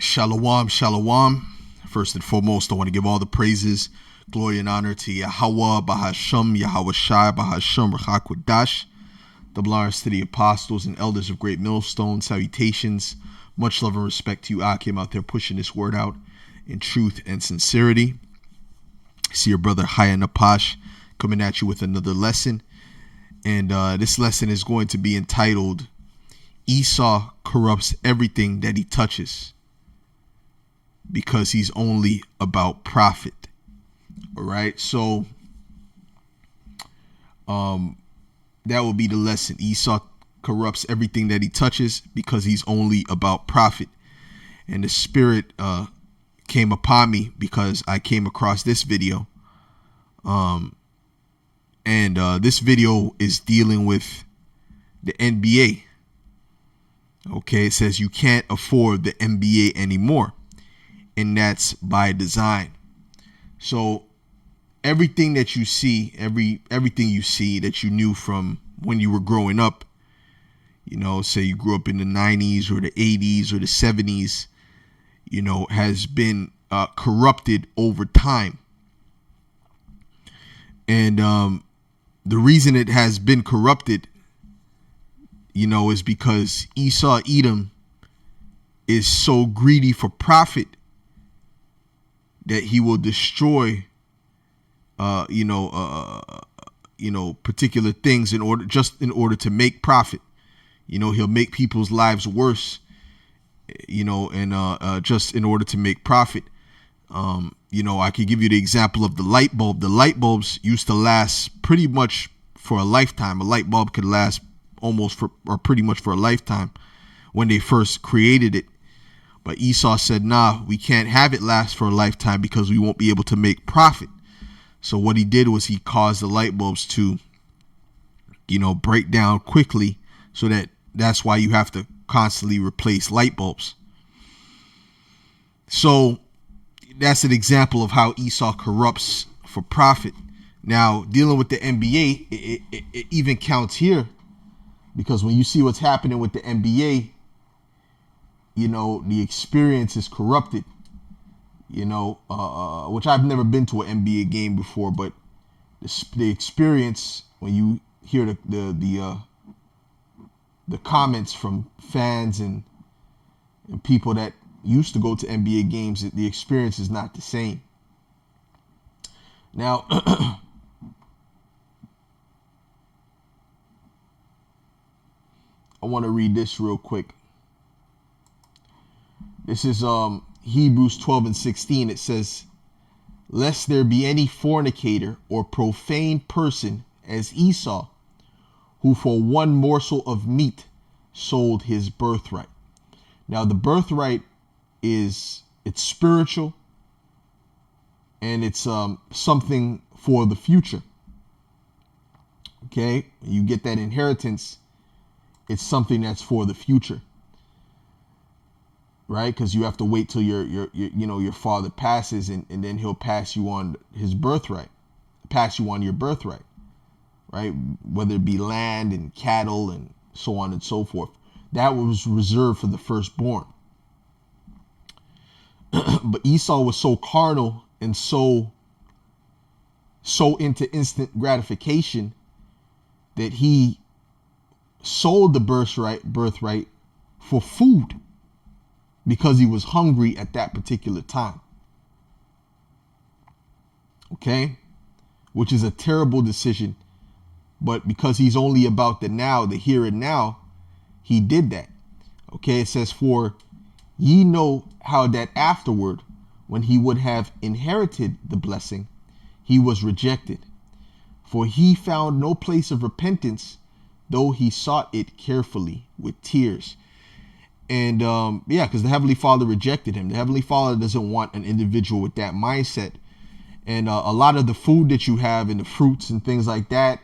Shalom, shalom. First and foremost, I want to give all the praises, glory, and honor to Yahweh, Bahasham, Yahweh Shai, Bahasham, Rachakwadash. Double honors to the apostles and elders of Great Millstone. Salutations, much love and respect to you, Akim, out there pushing this word out in truth and sincerity. See your brother Haya Napash coming at you with another lesson. And this lesson is going to be entitled, Esau corrupts everything that he touches because he's only about profit. All right, so that will be the lesson. Esau corrupts everything that he touches because he's only about profit. And the spirit came upon me because I came across this video. This video is dealing with the NBA. Okay, it says you can't afford the NBA anymore, and that's by design. So everything that you see, everything you see that you knew from when you were growing up, you know, say you grew up in the 90s or the 80s or the 70s, you know, has been corrupted over time. And the reason it has been corrupted, you know, is because Esau Edom is so greedy for profit that he will destroy, particular things in order to make profit. You know, he'll make people's lives worse, you know, and just in order to make profit. You know, I could give you the example of the light bulb. The light bulbs used to last pretty much for a lifetime. A light bulb could last pretty much for a lifetime when they first created it. But Esau said, nah, we can't have it last for a lifetime because we won't be able to make profit. So what he did was he caused the light bulbs to, you know, break down quickly, so that's why you have to constantly replace light bulbs. So that's an example of how Esau corrupts for profit. Now, dealing with the NBA, it even counts here, because when you see what's happening with the NBA, you know, the experience is corrupted, you know, which I've never been to an NBA game before, but the experience, when you hear the comments from fans and people that used to go to NBA games, the experience is not the same. Now, I want to read this real quick. This is Hebrews 12:16. It says, lest there be any fornicator or profane person as Esau, who for one morsel of meat sold his birthright. Now, the birthright it's spiritual, and it's something for the future. Okay, you get that inheritance. It's something that's for the future, right? Because you have to wait till your father passes, and then he'll pass you on his birthright, pass you on your birthright, right? Whether it be land and cattle and so on and so forth. That was reserved for the firstborn. But Esau was so carnal and so into instant gratification that he sold the birthright for food, because he was hungry at that particular time. Okay, which is a terrible decision, but because he's only about the now, the here and now, he did that. Okay, it says, for ye know how that afterward, when he would have inherited the blessing, he was rejected. For he found no place of repentance, though he sought it carefully with tears. And because the Heavenly Father rejected him. The Heavenly Father doesn't want an individual with that mindset. And a lot of the food that you have and the fruits and things like that,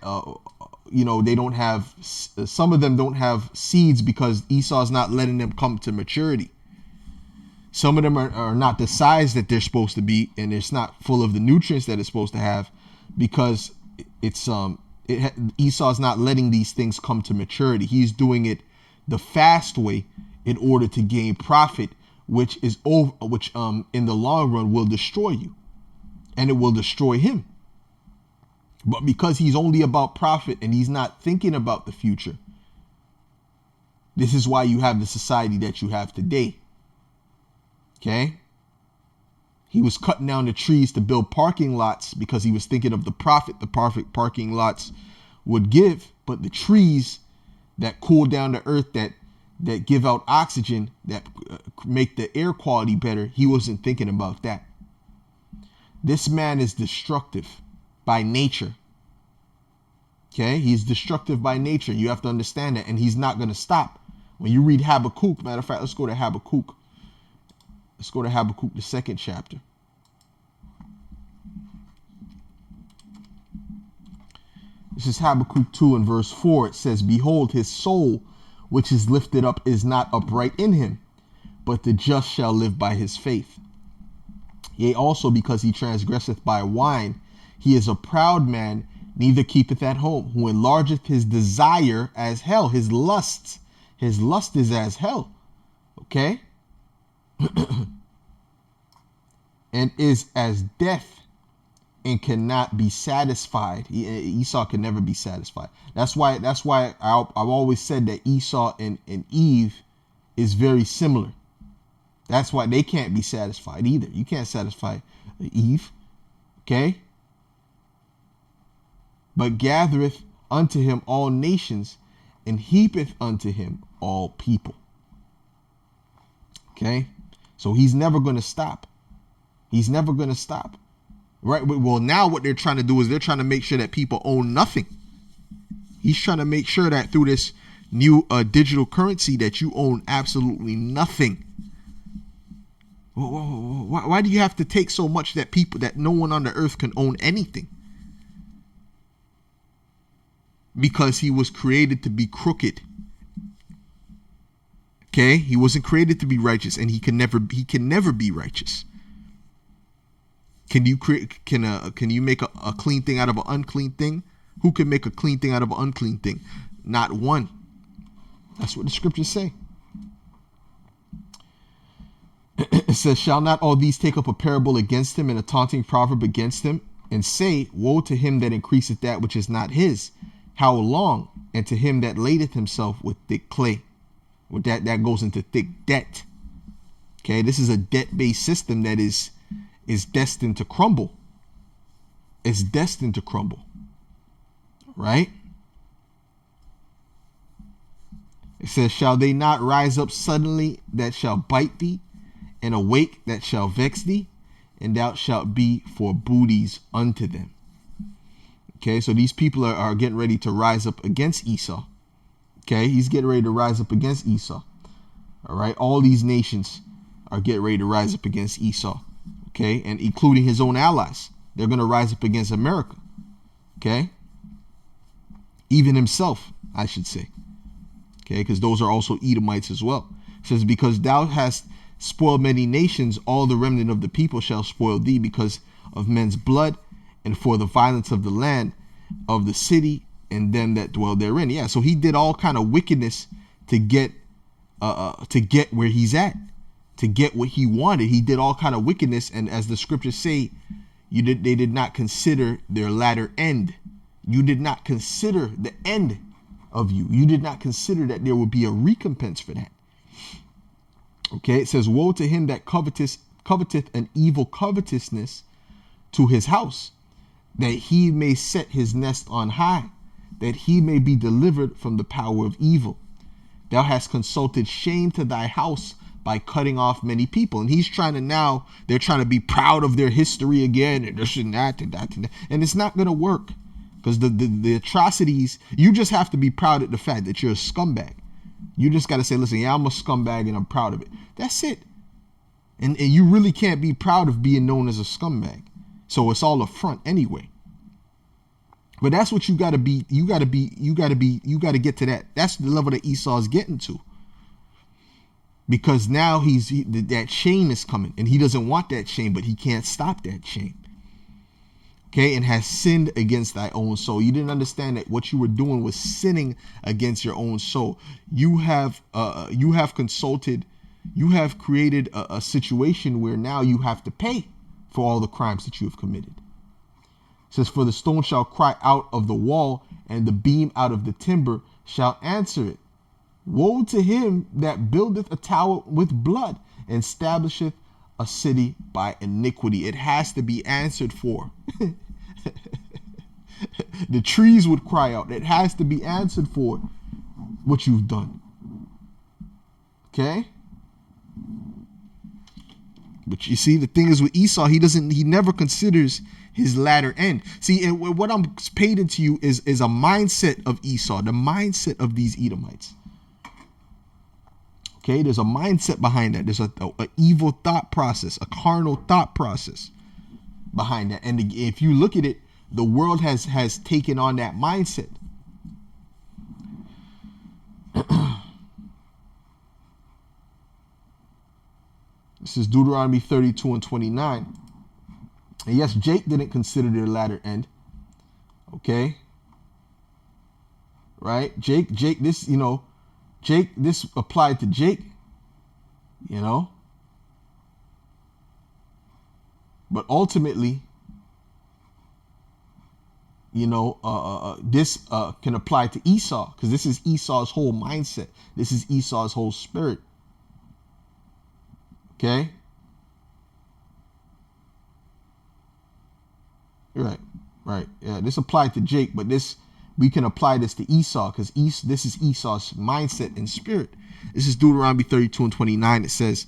they don't have, some of them don't have seeds because Esau's not letting them come to maturity. Some of them are not the size that they're supposed to be, and it's not full of the nutrients that it's supposed to have, because Esau's not letting these things come to maturity. He's doing it the fast way in order to gain profit which is over, which in the long run will destroy you, and it will destroy him. But because he's only about profit and he's not thinking about the future, this is why you have the society that you have today. Okay? He was cutting down the trees to build parking lots because he was thinking of the profit parking lots would give. But the trees that cool down the earth, that give out oxygen, that make the air quality better, he wasn't thinking about that. This man is destructive by nature. Okay? He's destructive by nature. You have to understand that. And he's not going to stop. When you read Habakkuk, matter of fact, let's go to Habakkuk. Let's go to Habakkuk, the 2nd chapter. This is Habakkuk 2 and verse 4. It says, behold, his soul, which is lifted up, is not upright in him, but the just shall live by his faith. Yea, also because he transgresseth by wine, he is a proud man, neither keepeth at home, who enlargeth his desire as hell. His lust is as hell. Okay? And is as death, and cannot be satisfied. Esau can never be satisfied. That's why I've always said that Esau and Eve is very similar. That's why they can't be satisfied either. You can't satisfy Eve. Okay? But gathereth unto him all nations, and heapeth unto him all people. Okay? So he's never going to stop. He's never going to stop. Right? Well, now what they're trying to do is they're trying to make sure that people own nothing. He's trying to make sure that through this new digital currency that you own absolutely nothing. Why do you have to take so much that no one on the earth can own anything? Because he was created to be crooked. Okay? He wasn't created to be righteous, and he can never be righteous. Can you make a clean thing out of an unclean thing? Who can make a clean thing out of an unclean thing? Not one. That's what the scriptures say. It says, shall not all these take up a parable against him, and a taunting proverb against him, and say, woe to him that increaseth that which is not his? How long? And to him that ladeth himself with thick clay. With that goes into thick debt. Okay, this is a debt-based system that is destined to crumble. It's destined to crumble. Right? It says, shall they not rise up suddenly that shall bite thee, and awake that shall vex thee, and thou shalt be for booties unto them. Okay, so these people are getting ready to rise up against Esau. Okay, he's getting ready to rise up against Esau. All right, all these nations are getting ready to rise up against Esau. Okay, and including his own allies. They're going to rise up against America. Okay, even himself, I should say. Okay, because those are also Edomites as well. It says, because thou hast spoiled many nations, all the remnant of the people shall spoil thee, because of men's blood, and for the violence of the land, of the city, and them that dwell therein. Yeah, so he did all kind of wickedness to get where he's at, to get what he wanted. He did all kind of wickedness, and as the scriptures say, they did not consider their latter end. You did not consider the end of you. You did not consider that there would be a recompense for that. Okay, it says, woe to him that coveteth an evil covetousness to his house, that he may set his nest on high, that he may be delivered from the power of evil. Thou hast consulted shame to thy house by cutting off many people. And he's trying to now, they're trying to be proud of their history again, and this and that and that and that. And it's not going to work, because the atrocities, you just have to be proud of the fact that you're a scumbag. You just got to say, listen, yeah, I'm a scumbag and I'm proud of it. That's it. And you really can't be proud of being known as a scumbag. So it's all a front anyway. But that's what you got to be. You got to get to that. That's the level that Esau is getting to. Because now that shame is coming, and he doesn't want that shame, but he can't stop that shame. Okay, and has sinned against thy own soul. You didn't understand that what you were doing was sinning against your own soul. You have consulted you have created a situation where now you have to pay for all the crimes that you have committed. It says, for the stone shall cry out of the wall, and the beam out of the timber shall answer it. Woe to him that buildeth a tower with blood, and establisheth a city by iniquity. It has to be answered for. The trees would cry out. It has to be answered for what you've done. Okay? But you see, the thing is with Esau, he never considers his latter end. See, and what I'm painting to you is a mindset of Esau, the mindset of these Edomites. Okay, there's a mindset behind that. There's a evil thought process, a carnal thought process behind that. And if you look at it, the world has taken on that mindset. This is Deuteronomy 32 and 29. And yes, Jake didn't consider their latter end. Okay. Right? Jake, this, Jake, this applied to Jake, But ultimately, this can apply to Esau, because this is Esau's whole mindset. This is Esau's whole spirit. Okay? Right. Yeah, this applied to Jake, but we can apply this to Esau, because this is Esau's mindset and spirit. This is Deuteronomy 32 and 29. It says,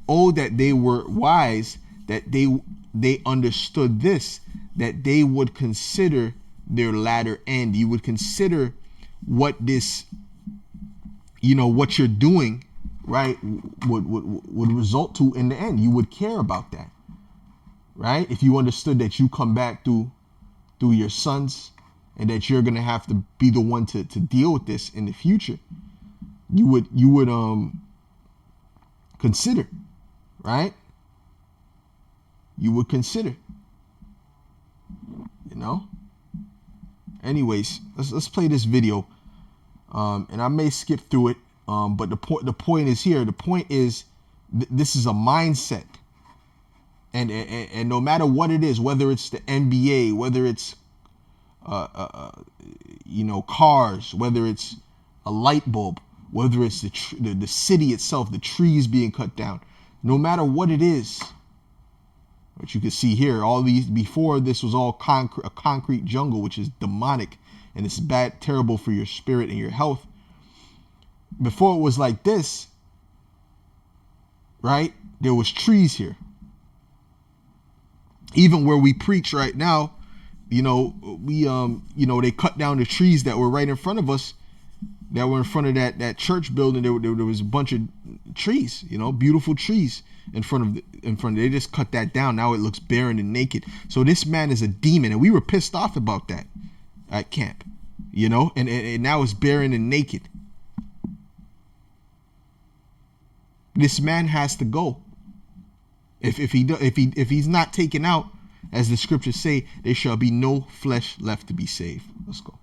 oh, that they were wise, that they understood this, that they would consider their latter end. You would consider what this, what you're doing, right, would result to in the end. You would care about that, right? If you understood that you come back through your sons, and that you're gonna have to be the one to deal with this in the future, you would consider, right? You would consider, Anyways, let's play this video, and I may skip through it, but the point is here. The point is this is a mindset, and no matter what it is, whether it's the NBA, whether it's cars, whether it's a light bulb, whether it's the city itself, the trees being cut down, no matter what it is, which you can see here, all these, before this was all a concrete jungle, which is demonic, and it's bad, terrible for your spirit and your health. Before it was like this, right? There was trees here. Even where we preach right now, they cut down the trees that were right in front of us, that were in front of that church building. There was a bunch of trees, beautiful trees in front of. They just cut that down. Now it looks barren and naked. So this man is a demon, and we were pissed off about that at camp, and now it's barren and naked. This man has to go. If he's not taken out, as the scriptures say, there shall be no flesh left to be saved. Let's go.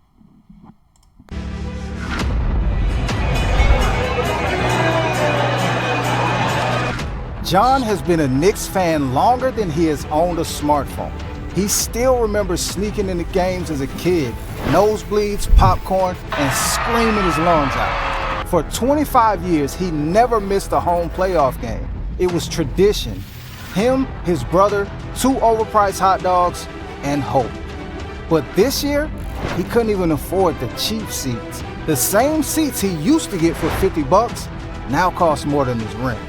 John has been a Knicks fan longer than he has owned a smartphone. He still remembers sneaking into games as a kid, nosebleeds, popcorn, and screaming his lungs out. For 25 years, he never missed a home playoff game. It was tradition. Him, his brother, 2 overpriced hot dogs, and hope. But this year, he couldn't even afford the cheap seats. The same seats he used to get for $50 now cost more than his rent.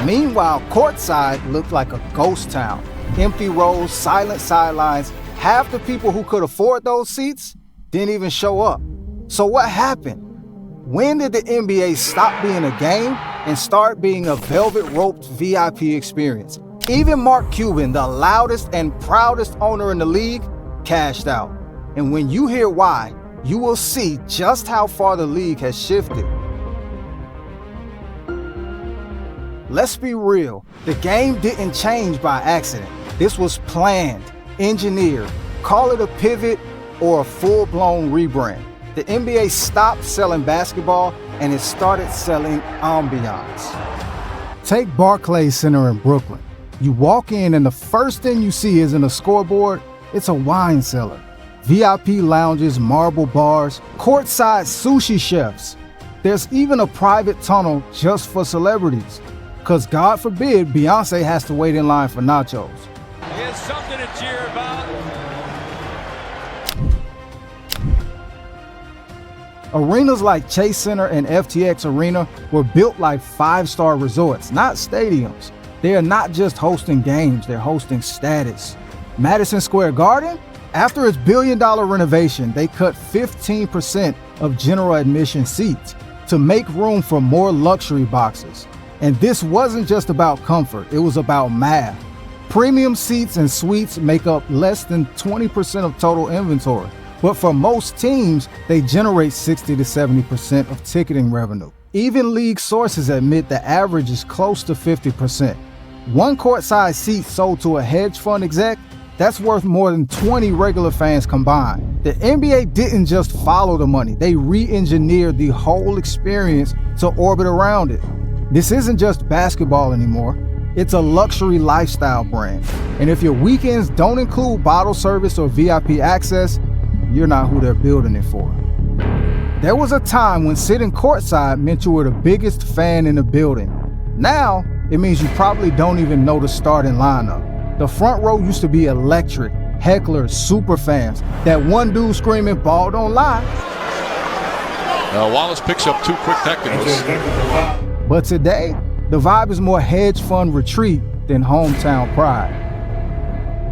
Meanwhile, courtside looked like a ghost town. Empty rows, silent sidelines. Half the people who could afford those seats didn't even show up. So what happened? When did the NBA stop being a game and start being a velvet-roped VIP experience? Even Mark Cuban, the loudest and proudest owner in the league, cashed out. And when you hear why, you will see just how far the league has shifted. Let's be real, the game didn't change by accident. This was planned, engineered, call it a pivot or a full-blown rebrand. The NBA stopped selling basketball and it started selling ambiance. Take Barclays Center in Brooklyn. You walk in and the first thing you see isn't a scoreboard, it's a wine cellar. VIP lounges, marble bars, courtside sushi chefs. There's even a private tunnel just for celebrities. Cause God forbid Beyonce has to wait in line for nachos. Here's something to cheer about. Arenas like Chase Center and FTX Arena were built like 5-star resorts, not stadiums. They are not just hosting games, they're hosting status. Madison Square Garden? After its billion-dollar renovation, they cut 15% of general admission seats to make room for more luxury boxes. And this wasn't just about comfort, it was about math. Premium seats and suites make up less than 20% of total inventory. But for most teams, they generate 60 to 70% of ticketing revenue. Even league sources admit the average is close to 50%. One courtside seat sold to a hedge fund exec, that's worth more than 20 regular fans combined. The NBA didn't just follow the money, they re-engineered the whole experience to orbit around it. This isn't just basketball anymore, it's a luxury lifestyle brand. And if your weekends don't include bottle service or VIP access, you're not who they're building it for. There was a time when sitting courtside meant you were the biggest fan in the building. Now, it means you probably don't even know the starting lineup. The front row used to be electric, hecklers, super fans. That one dude screaming, "Ball don't lie." Wallace picks up 2 quick technicals. But today, the vibe is more hedge fund retreat than hometown pride.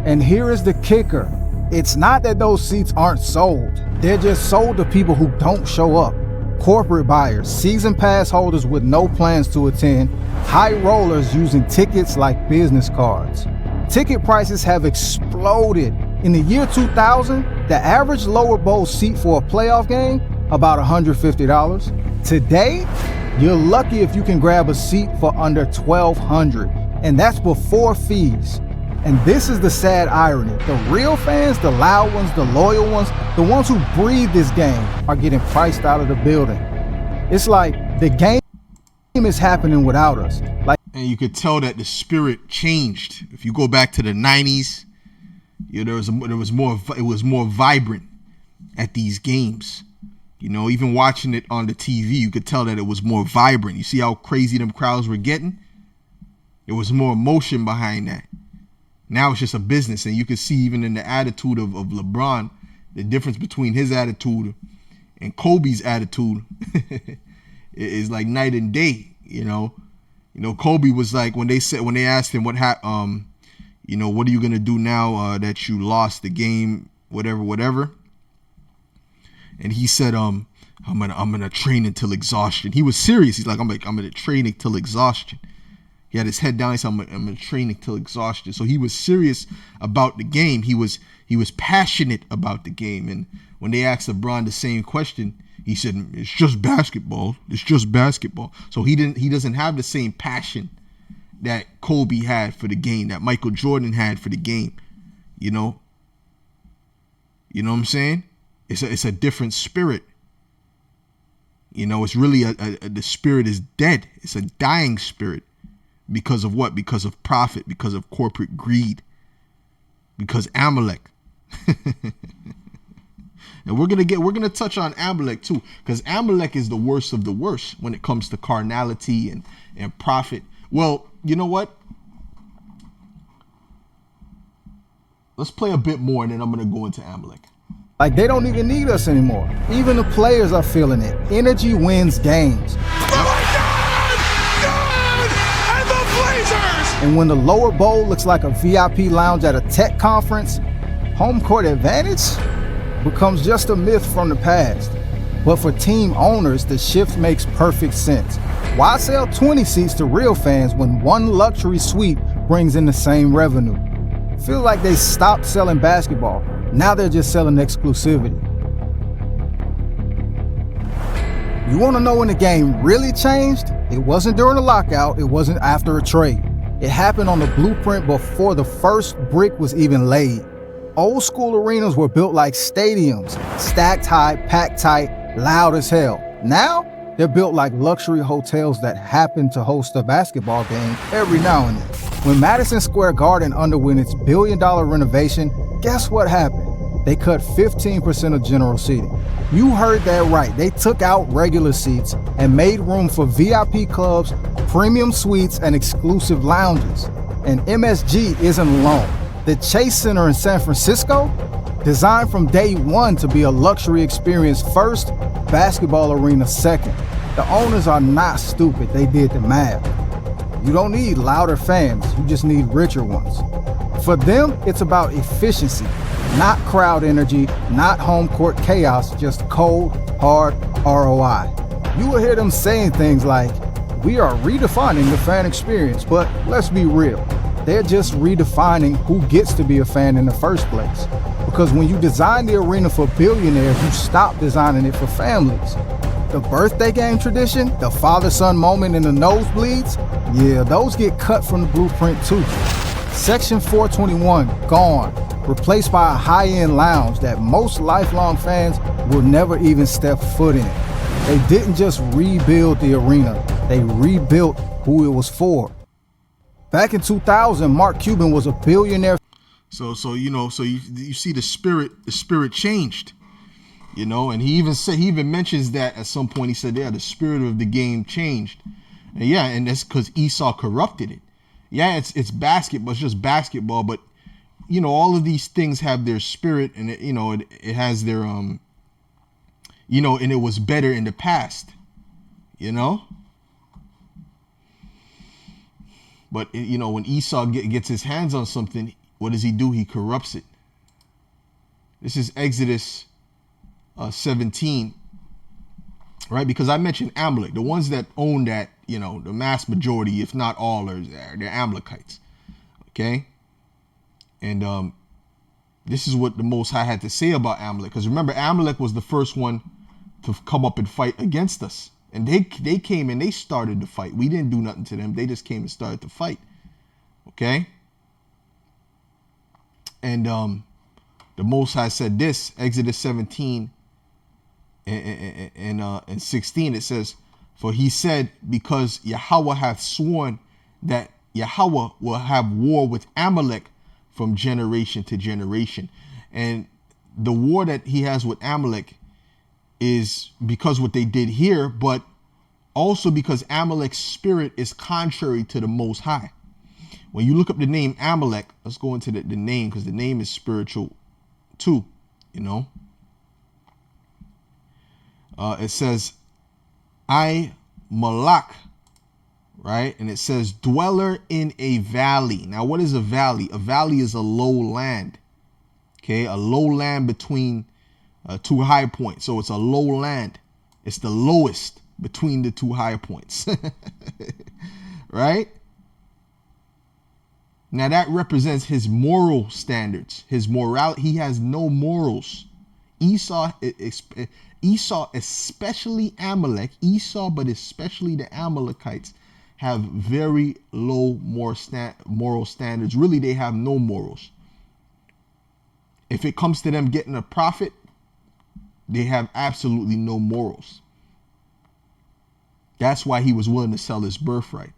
And here is the kicker. It's not that those seats aren't sold. They're just sold to people who don't show up. Corporate buyers, season pass holders with no plans to attend, high rollers using tickets like business cards. Ticket prices have exploded. In the year 2000, the average lower bowl seat for a playoff game, about $150. Today, you're lucky if you can grab a seat for under $1,200, and that's before fees. And this is the sad irony. The real fans, the loud ones, the loyal ones, the ones who breathe this game are getting priced out of the building. It's like the game is happening without us. And you could tell that the spirit changed. If you go back to the 90s, you know, it was more vibrant at these games. You know, even watching it on the TV, you could tell that it was more vibrant. You see how crazy them crowds were getting? There was more emotion behind that. Now it's just a business, and you can see even in the attitude of LeBron, the difference between his attitude and Kobe's attitude is like night and day. You know, Kobe was like, when they asked him what are you gonna do now that you lost the game, whatever, and he said, I'm gonna train until exhaustion. He was serious. He's like, I'm gonna train until exhaustion. He had his head down. He said, I'm gonna train until exhaustion. So he was serious about the game. He was passionate about the game. And when they asked LeBron the same question, he said, it's just basketball. It's just basketball. So he doesn't have the same passion that Kobe had for the game, that Michael Jordan had for the game. You know what I'm saying? It's a different spirit. You know, it's really the spirit is dead. It's a dying spirit. Because of what? Because of profit, because of corporate greed, because Amalek. And we're gonna touch on Amalek too, because Amalek is the worst of the worst when it comes to carnality and profit. Well, you know what? Let's play a bit more and then I'm gonna go into Amalek. Like, they don't even need us anymore. Even the players are feeling it. Energy wins games. And when the lower bowl looks like a VIP lounge at a tech conference, home court advantage becomes just a myth from the past. But for team owners, the shift makes perfect sense. Why sell 20 seats to real fans when one luxury suite brings in the same revenue? Feels like they stopped selling basketball. Now they're just selling exclusivity. You want to know when the game really changed? It wasn't during the lockout. It wasn't after a trade. It happened on the blueprint before the first brick was even laid. Old school arenas were built like stadiums, stacked high, packed tight, loud as hell. Now, They're built like luxury hotels that happen to host a basketball game every now and then. When Madison Square Garden underwent its billion-dollar renovation, guess what happened? They cut 15% of general seating. You heard that right. They took out regular seats and made room for VIP clubs, premium suites, and exclusive lounges. And MSG isn't alone. The Chase Center in San Francisco, designed from day one to be a luxury experience first, basketball arena second. The owners are not stupid. They did the math. You don't need louder fans. You just need richer ones. For them, it's about efficiency, not crowd energy, not home court chaos, just cold, hard ROI. You will hear them saying things like, "We are redefining the fan experience," but let's be real. They're just redefining who gets to be a fan in the first place. Because when you design the arena for billionaires, you stop designing it for families. The birthday game tradition, the father-son moment in the nosebleeds, yeah, those get cut from the blueprint too. Section 421, gone, replaced by a high-end lounge that most lifelong fans will never even step foot in. They didn't just rebuild the arena, they rebuilt who it was for. Back in 2000, Mark Cuban was a billionaire. So you see the spirit changed, and he even mentions that at some point. He said, yeah, the spirit of the game changed. And that's because Esau corrupted it. Yeah, it's basketball, it's just basketball, but all of these things have their spirit, and it has their and it was better in the past, But when Esau gets his hands on something, what does he do? He corrupts it. This is Exodus 17, right? Because I mentioned Amalek, the ones that own that, the mass majority, if not all, they're Amalekites. Okay, and this is what the Most High had to say about Amalek. Because remember, Amalek was the first one to come up and fight against us. And they came and they started the fight. We didn't do nothing to them. They just came and started the fight. Okay? And the Most High said this, Exodus 17 and 16, it says, "For he said, because Yahweh hath sworn that Yahweh will have war with Amalek from generation to generation." And the war that he has with Amalek is because what they did here, but also because Amalek's spirit is contrary to the Most High. When you look up the name Amalek, let's go into the name, because the name is spiritual too, It says, I Malak, right? And it says, dweller in a valley. Now, what is a valley? A valley is a low land, okay? A low land between two high points. So it's a low land. It's the lowest between the two high points, right? Now that represents his moral standards, his morality. He has no morals. Esau, especially Amalek, but especially the Amalekites, have very low moral standards. Really, they have no morals. If it comes to them getting a profit, they have absolutely no morals. That's why he was willing to sell his birthright.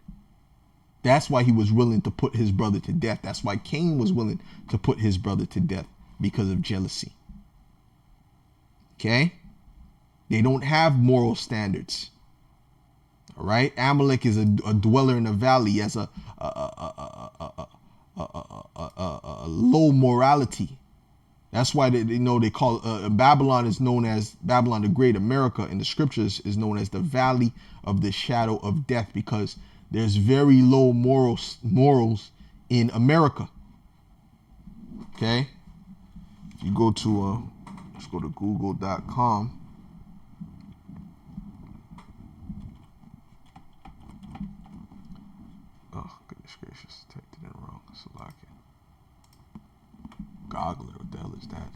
That's why he was willing to put his brother to death. That's why Cain was willing to put his brother to death, because of jealousy. Okay? They don't have moral standards. All right? Amalek is a dweller in a valley. He has a low morality. That's why they call Babylon is known as Babylon the Great. America in the scriptures is known as the valley of the shadow of death, because there's very low morals in America. Okay? If you go to let's go to google.com. Oh, goodness gracious, typed it in wrong. Salaki. Goggler, what the hell is that?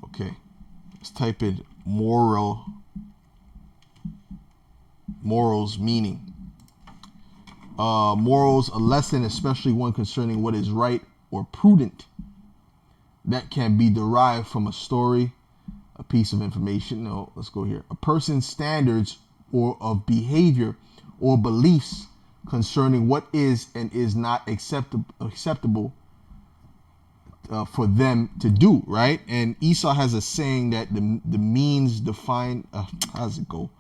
Okay, let's type in morals meaning. morals, a lesson, especially one concerning what is right or prudent, that can be derived from a story, a piece of information. No, let's go here. A person's standards or of behavior or beliefs concerning what is and is not acceptable for them to do, right? And Esau has a saying that the means define, how does it go?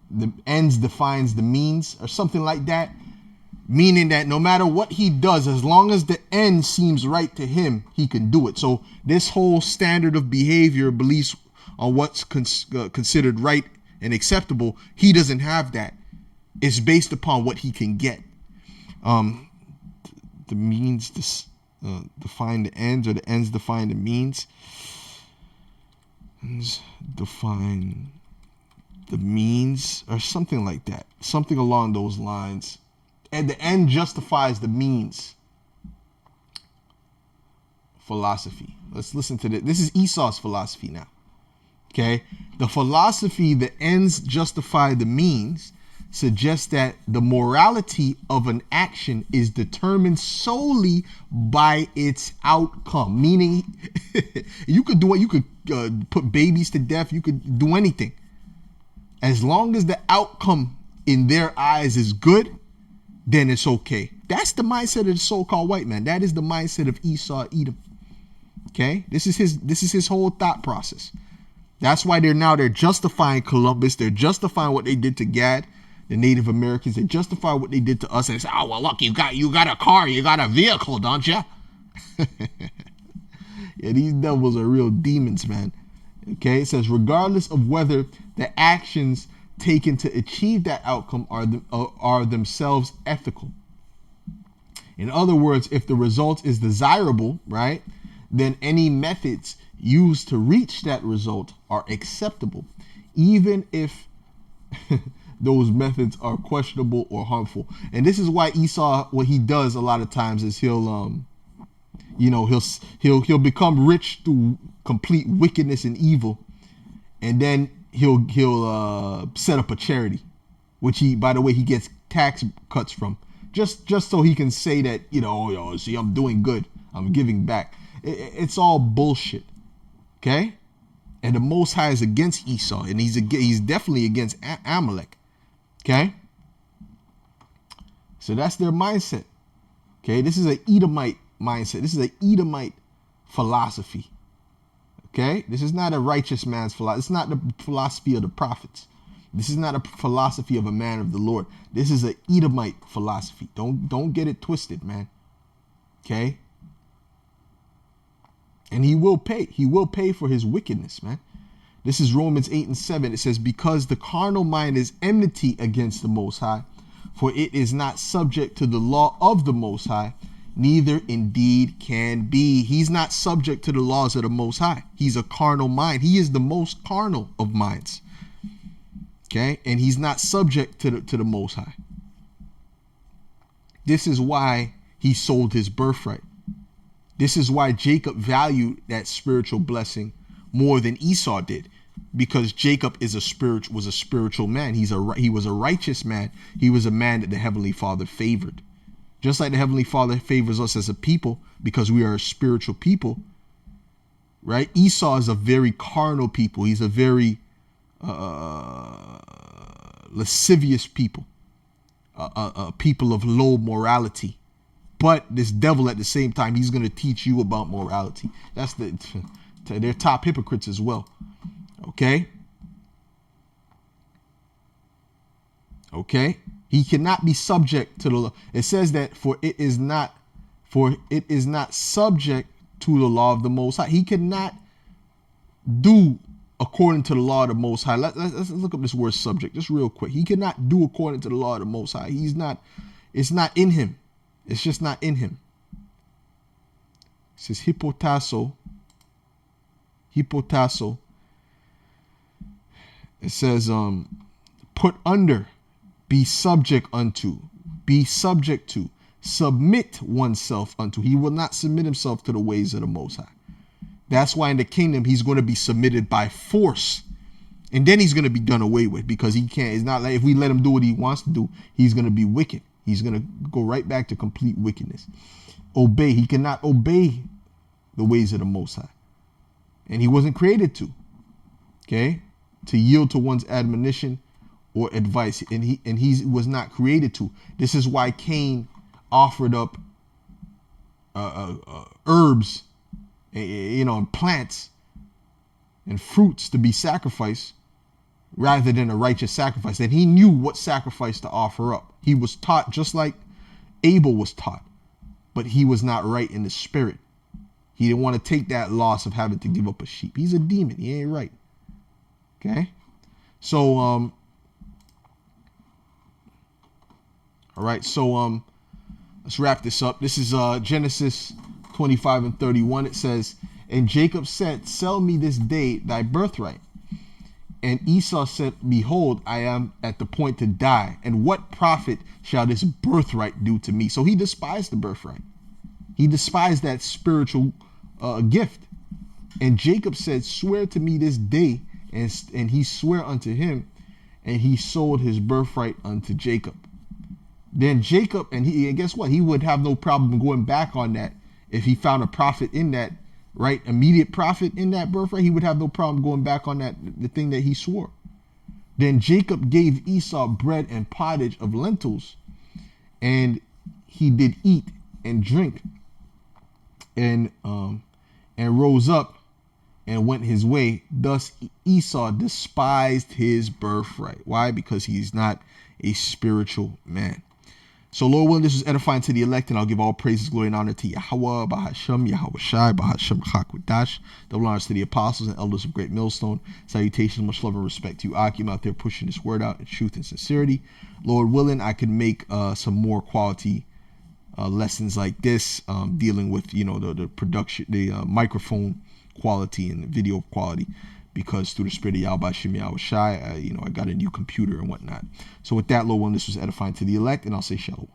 The ends defines the means, or something like that, meaning that no matter what he does, as long as the end seems right to him, he can do it. So this whole standard of behavior, beliefs on what's considered right and acceptable, he doesn't have that. It's based upon what he can get. The means define the ends, or the ends define the means. Ends define the means, or something like that, something along those lines. And the end justifies the means. Philosophy. Let's listen to this. This is Esau's philosophy now. Okay, the philosophy, the ends justify the means, suggests that the morality of an action is determined solely by its outcome. Meaning, you could do it. You could put babies to death. You could do anything. As long as the outcome in their eyes is good, then it's okay. That's the mindset of the so-called white man. That is the mindset of Esau, Edom. Okay, this is his whole thought process. That's why they're justifying Columbus. They're justifying what they did to Gad, the Native Americans. They justify what they did to us. And they say, oh well, look, you got a car, you got a vehicle, don't you? Yeah, these devils are real demons, man. Okay, it says regardless of whether the actions taken to achieve that outcome are themselves ethical. In other words, if the result is desirable, right, then any methods used to reach that result are acceptable, even if those methods are questionable or harmful. And this is why Esau, what he does a lot of times is he'll become rich through complete wickedness and evil, and then he'll set up a charity, which he gets tax cuts from, just so he can say that, see, I'm doing good, I'm giving back. It's all bullshit. Okay, and the Most High is against Esau, and he's definitely against Amalek. Okay, so that's their mindset. Okay, this is an Edomite mindset. This is an Edomite philosophy. Okay, this is not a righteous man's philosophy. It's not the philosophy of the prophets. This is not a philosophy of a man of the Lord. This is an Edomite philosophy. Don't get it twisted, man. Okay. And he will pay. He will pay for his wickedness, man. This is Romans 8:7. It says, because the carnal mind is enmity against the Most High, for it is not subject to the law of the Most High, neither indeed can be. He's not subject to the laws of the Most High. He's a carnal mind. He is the most carnal of minds. Okay? And he's not subject to the Most High. This is why he sold his birthright. This is why Jacob valued that spiritual blessing more than Esau did, because Jacob was a spiritual man. He was a righteous man. He was a man that the Heavenly Father favored. Just like the Heavenly Father favors us as a people because we are a spiritual people, right? Esau is a very carnal people. He's a very lascivious people, a people of low morality. But this devil, at the same time, he's going to teach you about morality. That's they're top hypocrites as well. Okay. Okay. He cannot be subject to the law. It says that for it is not subject to the law of the Most High. He cannot do according to the law of the Most High. Let's look up this word subject just real quick. He cannot do according to the law of the Most High. It's not in him. It's just not in him. It says hypotasso. It says put under, be subject unto, be subject to, submit oneself unto. He will not submit himself to the ways of the Most High. That's why in the kingdom he's going to be submitted by force. And then he's going to be done away with, because he can't. It's not like if we let him do what he wants to do, he's going to be wicked. He's going to go right back to complete wickedness. Obey. He cannot obey the ways of the Most High. And he wasn't created to. Okay? To yield to one's admonition or advice. And he was not created to. This is why Cain offered up herbs, and plants and fruits to be sacrificed rather than a righteous sacrifice. And he knew what sacrifice to offer up. He was taught just like Abel was taught, but he was not right in the spirit. He didn't want to take that loss of having to give up a sheep. He's a demon. He ain't right. Okay. So, all right. So, let's wrap this up. This is Genesis 25 and 31. It says, and Jacob said, sell me this day thy birthright. And Esau said, behold, I am at the point to die. And what profit shall this birthright do to me? So he despised the birthright. He despised that spiritual gift. And Jacob said, swear to me this day. And he swore unto him, and he sold his birthright unto Jacob. Then Jacob, and guess what? He would have no problem going back on that if he found a profit in that, right? Immediate profit in that birthright. He would have no problem going back on that, the thing that he swore. Then Jacob gave Esau bread and pottage of lentils, and he did eat and drink, and rose up and went his way. Thus Esau despised his birthright. Why? Because he's not a spiritual man. So Lord willing, this was edifying to the elect, and I'll give all praises, glory, and honor to Yahweh, Bahashem, Yahweh Shai, Bahashem, Chakwadash. Double honors to the apostles and elders of Great Millstone. Salutations, much love and respect to you, Akim, out there pushing this word out in truth and sincerity. Lord willing, I could make some more quality lessons like this, dealing with, the production, the microphone quality and the video quality, because through the spirit of Yahweh Shem Yahweh Shai, I got a new computer and whatnot. So with that, Lord willing, this was edifying to the elect, and I'll say shalom.